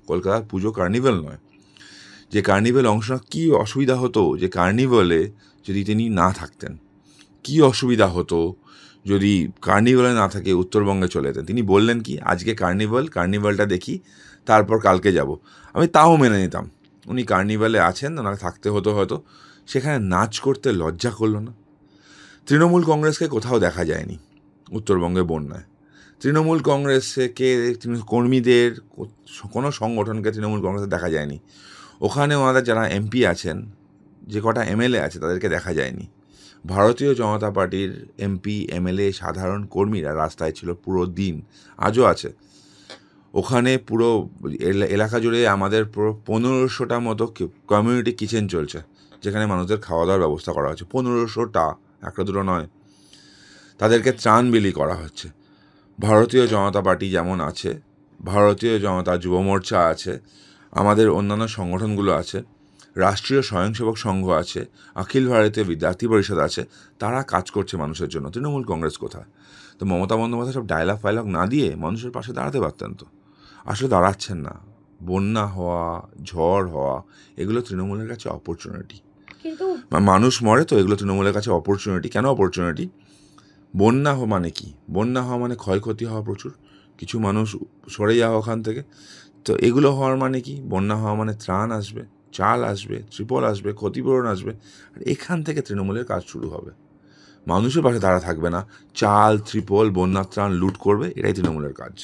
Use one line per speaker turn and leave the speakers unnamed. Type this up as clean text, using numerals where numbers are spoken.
কলকাতার পুজো কার্নিভ্যাল নয়। যে কার্নিভ্যাল অংশ কী অসুবিধা হতো যে কার্নিভ্যালে যদি তিনি না থাকতেন, কী অসুবিধা হতো যদি কার্নিভ্যালে না থাকে উত্তরবঙ্গে চলে যেতেন। তিনি বললেন কি, আজকে কার্নিভ্যালটা দেখি, তারপর কালকে যাব। আমি তাও মেনে নিতাম। উনি কার্নিভ্যালে আছেন, ওনাকে থাকতে হতো হয়তো, সেখানে নাচ করতে লজ্জা করলো না। তৃণমূল কংগ্রেসকে কোথাও দেখা যায়নি উত্তরবঙ্গে বন্যায়। তৃণমূল কংগ্রেসকে কর্মীদের কোনো সংগঠনকে তৃণমূল কংগ্রেসে দেখা যায়নি। ওখানে ওনাদের যারা এমপি আছেন, যে কটা এমএলএ আছে, তাদেরকে দেখা যায়নি। ভারতীয় জনতা পার্টির এমপি, এমএলএ, সাধারণ কর্মীরা রাস্তায় ছিল পুরো দিন, আজও আছে। ওখানে পুরো এলাকা জুড়ে আমাদের পুরো 1500টা মতো কমিউনিটি কিচেন চলছে, যেখানে মানুষদের খাওয়া দাওয়ার ব্যবস্থা করা হচ্ছে। 1500টা, একটা দুটো নয়। তাদেরকে ত্রাণ বিলি করা হচ্ছে। ভারতীয় জনতা পার্টি যেমন আছে, ভারতীয় জনতা যুব মোর্চা আছে, আমাদের অন্যান্য সংগঠনগুলো আছে, রাষ্ট্রীয় স্বয়ংসেবক সংঘ আছে, অখিল ভারতীয় বিদ্যার্থী পরিষদ আছে, তারা কাজ করছে মানুষের জন্য। তৃণমূল কংগ্রেস কোথায়? তো মমতা বন্দ্যোপাধ্যায় সব ডায়লগ ফাইলগ না দিয়ে মানুষের পাশে দাঁড়াতে পারতেন তো। আসলে দাঁড়াচ্ছেন না। বন্যা হওয়া, ঝড় হওয়া, এগুলো তৃণমূলের কাছে অপরচুনিটি।
কিন্তু
মানুষ মরে তো, এগুলো তৃণমূলের কাছে অপরচুনিটি। কেন অপরচুনিটি? বন্যা মানে কি? বন্যা হওয়া মানে ক্ষয়ক্ষতি হওয়া প্রচুর, কিছু মানুষ সরে যাওয়া ওখান থেকে। তো এগুলো হওয়ার মানে কি? বন্যা হওয়া মানে ত্রাণ আসবে, চাল আসবে, ত্রিপল আসবে, ক্ষতিপূরণ আসবে। আর এখান থেকে তৃণমূলের কাজ শুরু হবে। মানুষের পাশে তারা থাকবে না, চাল, ত্রিপল, বন্যা ত্রাণ লুট করবে, এটাই তৃণমূলের কাজ।